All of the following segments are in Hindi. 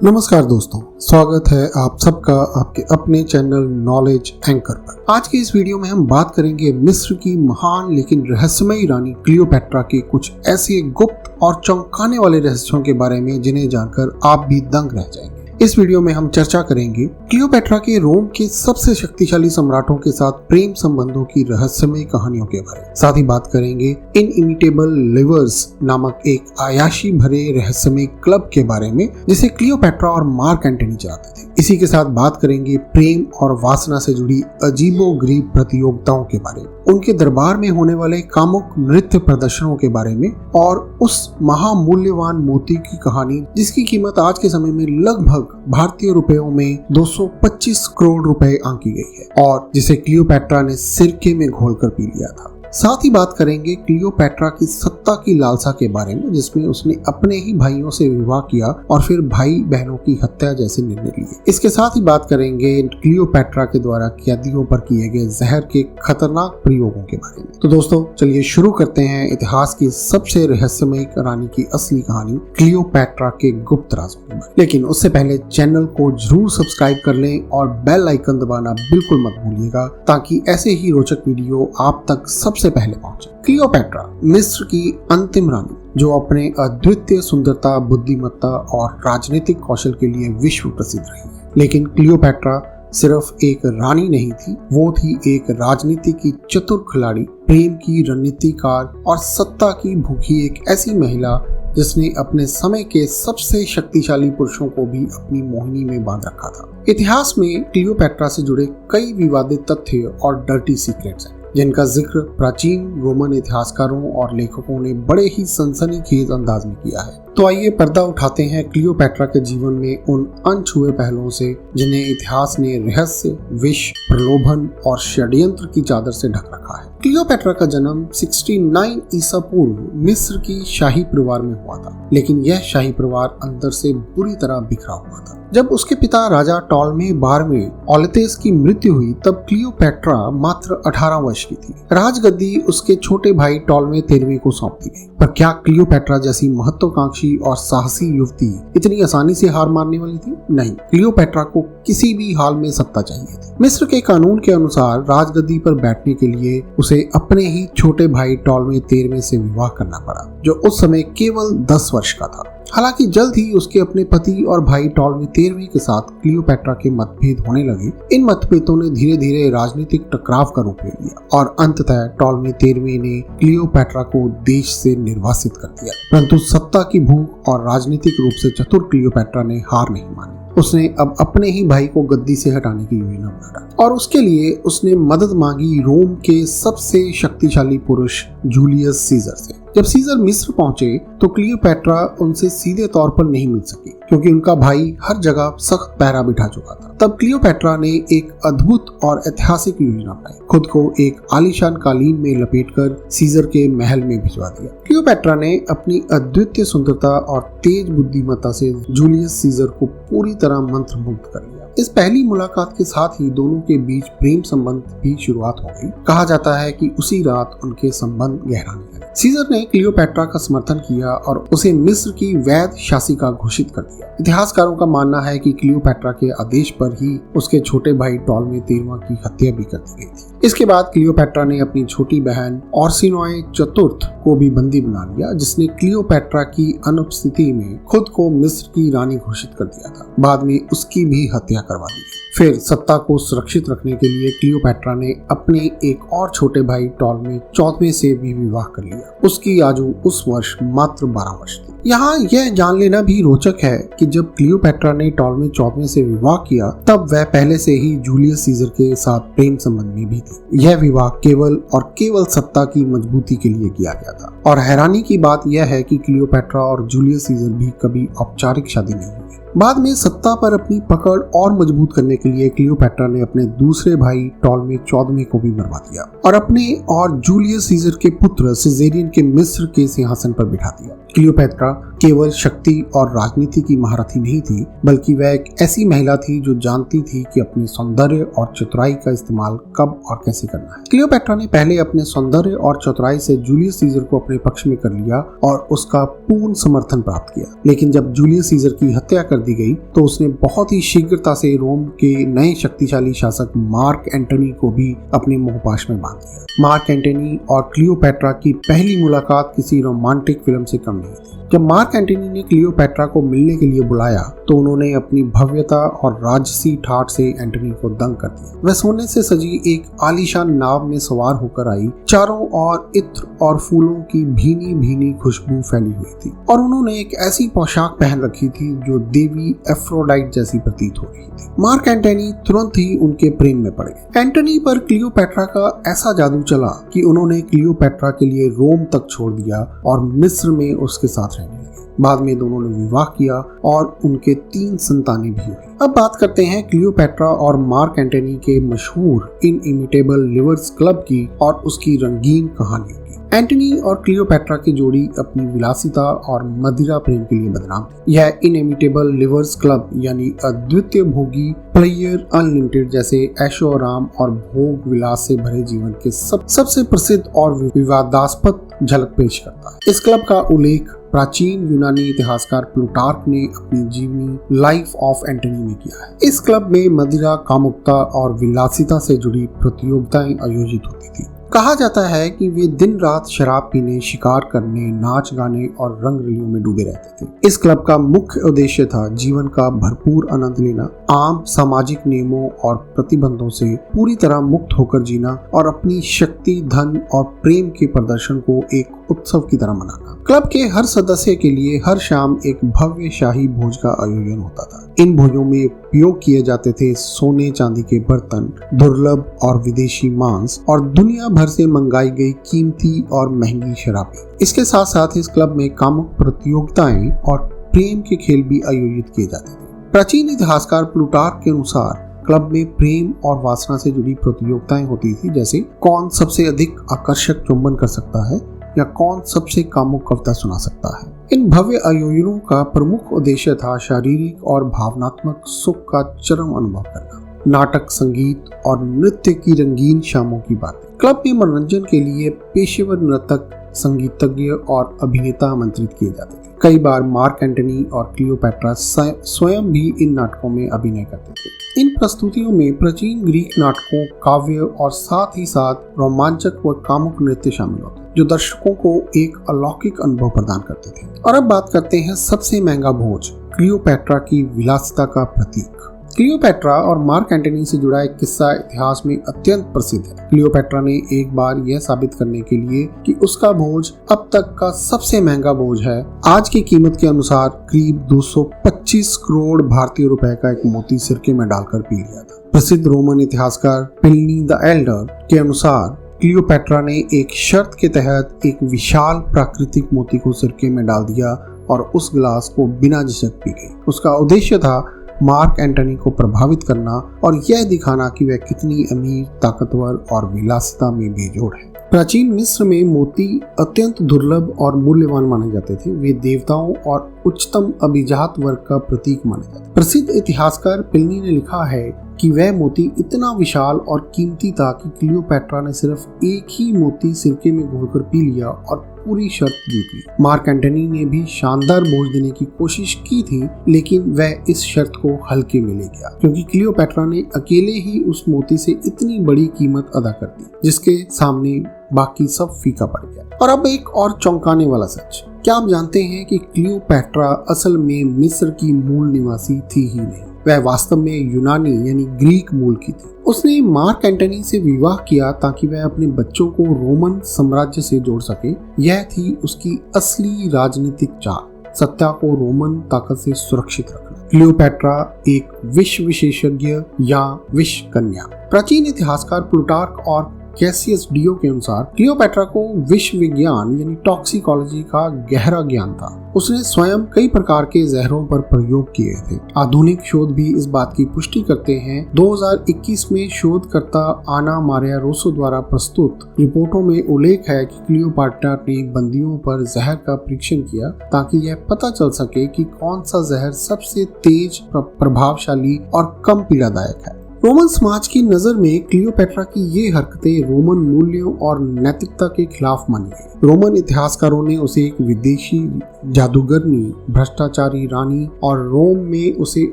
नमस्कार दोस्तों, स्वागत है आप सबका आपके अपने चैनल नॉलेज एंकर पर। आज के इस वीडियो में हम बात करेंगे मिस्र की महान लेकिन रहस्यमयी रानी क्लियोपैट्रा के कुछ ऐसे गुप्त और चौंकाने वाले रहस्यों के बारे में जिन्हें जानकर आप भी दंग रह जाएंगे। इस वीडियो में हम चर्चा करेंगे क्लियोपैट्रा के रोम के सबसे शक्तिशाली सम्राटों के साथ प्रेम संबंधों की रहस्यमयी कहानियों के बारे में। साथ ही बात करेंगे इनइमिटेबल लिवर्स नामक एक आयाशी भरे रहस्यमयी क्लब के बारे में जिसे क्लियोपैट्रा और मार्क एंटनी चलाते थे। इसी के साथ बात करेंगे प्रेम और वासना से जुड़ी अजीबोगरीब प्रतियोगिताओं के बारे में, उनके दरबार में होने वाले कामुक नृत्य प्रदर्शनों के बारे में और उस महामूल्यवान मोती की कहानी जिसकी कीमत आज के समय में लगभग भारतीय रुपयों में 225 करोड़ रुपए आंकी गई है और जिसे क्लियोपैट्रा ने सिरके में घोलकर पी लिया था। साथ ही बात करेंगे क्लियोपैट्रा की सत्ता की लालसा के बारे में जिसमें उसने अपने ही भाइयों से विवाह किया और फिर भाई बहनों की हत्या जैसे निर्णय लिए। इसके साथ ही बात करेंगे क्लियोपैट्रा के द्वारा कैदियों पर किए गए जहर के खतरनाक प्रयोगों के बारे में। तो दोस्तों चलिए शुरू करते हैं इतिहास की सबसे रहस्यमयी रानी की असली कहानी क्लियोपैट्रा के गुप्त राजों के बारे में। लेकिन उससे पहले चैनल को जरूर सब्सक्राइब कर लें और बेल आइकन दबाना बिल्कुल मत भूलिएगा ताकि ऐसे ही रोचक वीडियो आप तक सबसे पहले पहुंचे। क्लियोपैट्रा मिस्र की अंतिम रानी जो अपने अद्वितीय सुंदरता, बुद्धिमत्ता और राजनीतिक कौशल के लिए विश्व प्रसिद्ध रही है। लेकिन क्लियोपैट्रा सिर्फ एक रानी नहीं थी, वो थी एक राजनीति की चतुर खिलाड़ी, प्रेम की रणनीतिकार और सत्ता की भूखी एक ऐसी महिला जिसने अपने समय के सबसे शक्तिशाली पुरुषों को भी अपनी मोहिनी में बांध रखा था। इतिहास में क्लियोपैट्रा से जुड़े कई विवादित तथ्य और डर्टी सीक्रेट्स हैं जिनका जिक्र प्राचीन रोमन इतिहासकारों और लेखकों ने बड़े ही सनसनीखेज अंदाज में किया है। तो आइए पर्दा उठाते हैं क्लियोपैट्रा के जीवन में उन अनछुए पहलुओं से जिन्हें इतिहास ने रहस्य, विष, प्रलोभन और षड्यंत्र की चादर से ढक रखा है। क्लियोपैट्रा का जन्म 69 ईसा पूर्व मिस्र की शाही परिवार में हुआ था, लेकिन यह शाही परिवार अंदर से बुरी तरह बिखरा हुआ था। जब उसके पिता राजा टॉलमे 12वें ओलेतेस की मृत्यु हुई तब क्लियोपैट्रा मात्र 18 वर्ष की थी। राजगद्दी उसके छोटे भाई टॉलमे 13वें को सौंप दी गई। पर क्या क्लियोपैट्रा जैसी महत्वाकांक्षी और साहसी युवती इतनी आसानी से हार मारने वाली थी? नहीं, क्लियोपैट्रा को किसी भी हाल में सत्ता चाहिए थी। मिस्र के कानून के अनुसार राजगद्दी पर बैठने के लिए उसे अपने ही छोटे भाई टॉलमे 13वें से विवाह करना पड़ा जो उस समय केवल 10 वर्ष का था। हालांकि जल्द ही उसके अपने पति और भाई टॉलमे 13वें के साथ क्लियोपैट्रा के मतभेद होने लगे। इन मतभेदों ने धीरे धीरे राजनीतिक टकराव का रूप ले लिया और अंततः टॉलमे 13वें ने क्लियोपैट्रा को देश से निर्वासित कर दिया। परंतु सत्ता की भूख और राजनीतिक रूप से चतुर क्लियोपैट्रा ने हार नहीं मानी। उसने अब अपने ही भाई को गद्दी से हटाने की योजना बना और उसके लिए उसने मदद मांगी रोम के सबसे शक्तिशाली पुरुष जूलियस सीजर से। जब सीजर मिस्र पहुंचे तो क्लियोपैट्रा उनसे सीधे तौर पर नहीं मिल सकी क्योंकि उनका भाई हर जगह सख्त पहरा बिठा चुका था। तब क्लियोपैट्रा ने एक अद्भुत और ऐतिहासिक योजना बनाई, खुद को एक आलीशान कालीन में लपेटकर सीजर के महल में भिजवा दिया। क्लियोपैट्रा ने अपनी अद्वितीय सुंदरता और तेज बुद्धिमत्ता से जूलियस सीजर को पूरी तरह मंत्रमुग्ध कर लिया। इस पहली मुलाकात के साथ ही दोनों के बीच प्रेम संबंध की शुरुआत हो गई। कहा जाता है कि उसी रात उनके संबंध गहराने लगे। सीजर ने क्लियोपैट्रा का समर्थन किया और उसे मिस्र की वैध शासिका घोषित कर दिया। इतिहासकारों का मानना है कि क्लियोपैट्रा के आदेश पर ही उसके छोटे भाई टॉलमे 13वां की हत्या भी कर दी गई थी। इसके बाद क्लियोपैट्रा ने अपनी छोटी बहन ओर्सिनोए चतुर्थ को भी बंदी बना लिया जिसने क्लियोपैट्रा की अनुपस्थिति में खुद को मिस्र की रानी घोषित कर दिया था। बाद में उसकी भी हत्या करवा दी गई। फिर सत्ता को सुरक्षित रखने के लिए क्लियोपैट्रा ने अपने एक और छोटे भाई टॉलमे 14वें से भी विवाह कर लिया। उसकी आयु उस वर्ष मात्र 12 वर्ष थी। यहाँ यह जान लेना भी रोचक है कि जब क्लियोपैट्रा ने टॉलमे 14वें से विवाह किया तब वह पहले से ही जूलियस सीजर के साथ प्रेम संबंध में भी थी। यह विवाह केवल सत्ता की मजबूती के लिए किया गया था और हैरानी की बात यह है कि क्लियोपैट्रा और जूलियस सीजर भी कभी औपचारिक शादी नहीं हुई। बाद में सत्ता पर अपनी पकड़ और मजबूत करने के लिए क्लियोपैट्रा ने अपने दूसरे भाई टॉलमे 14वें को भी मरवा दिया और अपने और जूलियस सीजर के पुत्र सिजेरियन के मिस्र के सिंहासन पर बिठा दिया। क्लियोपैट्रा केवल शक्ति और राजनीति की महारथी नहीं थी बल्कि वह एक ऐसी महिला थी जो जानती थी कि अपने सौंदर्य और चतुराई का इस्तेमाल कब और कैसे करना है। क्लियोपैट्रा ने पहले अपने सौंदर्य और चतुराई से जूलियस सीजर को अपने पक्ष में कर लिया और उसका पूर्ण समर्थन प्राप्त किया। लेकिन जब जूलियस सीजर की हत्या कर दी गई तो उसने बहुत ही शीघ्रता से रोम के नए शक्तिशाली शासक मार्क एंटनी को भी अपने मोहपाश में बांध दिया। मार्क एंटनी और क्लियोपैट्रा की पहली मुलाकात किसी रोमांटिक फिल्म से कम नहीं थी। जब मार्क एंटनी ने क्लियोपैट्रा को मिलने के लिए बुलाया तो उन्होंने अपनी भव्यता और राजसी ठाठ से एंटनी को दंग कर दिया। वह सोने से सजी एक आलीशान नाव में सवार होकर आई। चारों ओर इत्र और फूलों की भीनी भीनी खुशबू फैली हुई थी और उन्होंने एक ऐसी पोशाक पहन रखी थी जो देवी एफ्रोडाइट जैसी प्रतीत हो रही थी। मार्क एंटनी तुरंत ही उनके प्रेम में पड़ गए। एंटनी पर क्लियोपैट्रा का ऐसा जादू चला कि उन्होंने क्लियोपैट्रा के लिए रोम तक छोड़ दिया और मिस्र में उसके साथ रहने लगे। बाद में दोनों ने विवाह किया और उनके 3 संतानें भी हुई। अब बात करते हैं क्लियोपैट्रा और मार्क एंटनी के मशहूर इनइमिटेबल लिवर्स क्लब की और उसकी रंगीन कहानियों की। एंटनी और क्लियोपैट्रा की जोड़ी अपनी विलासिता और मदिरा प्रेम के लिए बदनाम थी। यह इनइमिटेबल लिवर्स क्लब यानी अद्वितीय भोगी प्लेयर अनलिमिटेड जैसे ऐशो आराम और भोग विलास से भरे जीवन के सबसे प्रसिद्ध और विवादास्पद झलक पेश करता है। इस क्लब का उल्लेख प्राचीन यूनानी इतिहासकार प्लूटार्क ने अपनी जीवनी लाइफ ऑफ एंटनी में किया है। इस क्लब में मदिरा, कामुकता और विलासिता से जुड़ी प्रतियोगिताएं आयोजित होती थी। कहा जाता है कि वे दिन रात शराब पीने, शिकार करने, नाच गाने और रंग रलियों में डूबे रहते थे। इस क्लब का मुख्य उद्देश्य था जीवन का भरपूर आनंद लेना, आम सामाजिक नियमों और प्रतिबंधों से पूरी तरह मुक्त होकर जीना और अपनी शक्ति, धन और प्रेम के प्रदर्शन को एक उत्सव की तरह मनाना। क्लब के हर सदस्य के लिए हर शाम एक भव्य शाही भोज का आयोजन होता था। इन भोजों में उपयोग किए जाते थे सोने चांदी के बर्तन, दुर्लभ और विदेशी मांस और दुनिया भर से मंगाई गई कीमती और महंगी शराबें। इसके साथ साथ इस क्लब में कामुक प्रतियोगिताएं और प्रेम के खेल भी आयोजित किए जाते थे। प्राचीन इतिहासकार प्लूटार्क के अनुसार क्लब में प्रेम और वासना से जुड़ी प्रतियोगिताएं होती थी, जैसे कौन सबसे अधिक आकर्षक चुंबन कर सकता है या कौन सबसे कामुक कविता सुना सकता है। इन भव्य आयोजनों का प्रमुख उद्देश्य था शारीरिक और भावनात्मक सुख का चरम अनुभव करना। नाटक, संगीत और नृत्य की रंगीन शामों की बातें। क्लब में मनोरंजन के लिए पेशेवर नर्तक, संगीतज्ञ और अभिनेता आमंत्रित किए जाते थे। कई बार मार्क एंटनी और क्लियोपैट्रा स्वयं भी इन नाटकों में अभिनय करते थे। इन प्रस्तुतियों में प्राचीन ग्रीक नाटकों, काव्य और साथ ही साथ रोमांचक व कामुक नृत्य शामिल होते, जो दर्शकों को एक अलौकिक अनुभव प्रदान करते थे। और अब बात करते हैं सबसे महंगा भोज, क्लियोपैट्रा की विलासिता का प्रतीक। क्लियोपैट्रा और मार्क एंटनी से जुड़ा एक किस्सा इतिहास में अत्यंत प्रसिद्ध है। क्लियोपैट्रा ने एक बार यह साबित करने के लिए कि उसका भोज अब तक का सबसे महंगा भोज है, आज की कीमत के अनुसार करीब 225 करोड़ भारतीय रुपए का एक मोती सिरके में डालकर पी लिया था। प्रसिद्ध रोमन इतिहासकार प्लिनी द एल्डर के अनुसार क्लियोपैट्रा ने एक शर्त के तहत एक विशाल प्राकृतिक मोती को सिरके में डाल दिया और उस गिलास को बिना झिझक पी गई। उसका उद्देश्य था मार्क एंटनी को प्रभावित करना और यह दिखाना कि वह कितनी अमीर, ताकतवर और विलासिता में बेजोड़ है। प्राचीन मिस्र में मोती अत्यंत दुर्लभ और मूल्यवान माने जाते थे। वे देवताओं और उच्चतम अभिजात वर्ग का प्रतीक माने जाते। प्रसिद्ध इतिहासकार प्लिनी ने लिखा है कि वह मोती इतना विशाल और कीमती था कि क्लियोपैट्रा ने सिर्फ एक ही मोती सिरके में घोलकर पी लिया और पूरी शर्त जीत ली। मार्क एंटनी ने भी शानदार भोज देने की कोशिश की थी, लेकिन वह इस शर्त को हल्के में ले गया क्योंकि क्लियोपैट्रा ने अकेले ही उस मोती से इतनी बड़ी कीमत अदा कर दी जिसके सामने बाकी सब फीका पड़ गया। और अब एक और चौंकाने वाला सच, क्या आप जानते हैं कि क्लियोपैट्रा असल में मिस्र की मूल निवासी थी ही नहीं, वह वास्तव में यूनानी यानी ग्रीक मूल की थी। उसने मार्क एंटनी से विवाह किया ताकि वह अपने बच्चों को रोमन साम्राज्य से जोड़ सके। यह थी उसकी असली राजनीतिक चाल, सत्ता को रोमन ताकत से सुरक्षित रखना। क्लियोपैट्रा एक विश्व विशेषज्ञ या विश्व कन्या। प्राचीन इतिहासकार प्लूटार्क और कैसियस डियो के अनुसार क्लियोपैट्रा को विश्व विज्ञान यानी टॉक्सिकोलॉजी का गहरा ज्ञान था। उसने स्वयं कई प्रकार के जहरों पर प्रयोग किए थे। आधुनिक शोध भी इस बात की पुष्टि करते हैं। 2021 में शोधकर्ता आना मारिया रोसो द्वारा प्रस्तुत रिपोर्टों में उल्लेख है कि क्लियोपैट्रा ने बंदियों पर जहर का परीक्षण किया ताकि यह पता चल सके कि कौन सा जहर सबसे तेज, प्रभावशाली और कम पीड़ादायक है। रोमन समाज की नजर में क्लियोपेट्रा की ये हरकतें रोमन मूल्यों और नैतिकता के खिलाफ मानी गई। रोमन इतिहासकारों ने उसे एक विदेशी जादूगरनी, भ्रष्टाचारी रानी और रोम में उसे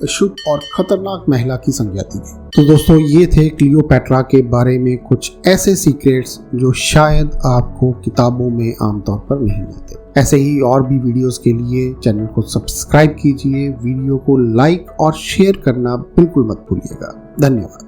अशुद्ध और खतरनाक महिला की संज्ञा दी गई। तो दोस्तों, ये थे क्लियोपेट्रा के बारे में कुछ ऐसे सीक्रेट्स जो शायद आपको किताबों में आमतौर पर नहीं मिलते। ऐसे ही और भी वीडियोस के लिए चैनल को सब्सक्राइब कीजिए, वीडियो को लाइक और शेयर करना बिल्कुल मत भूलिएगा। धन्यवाद।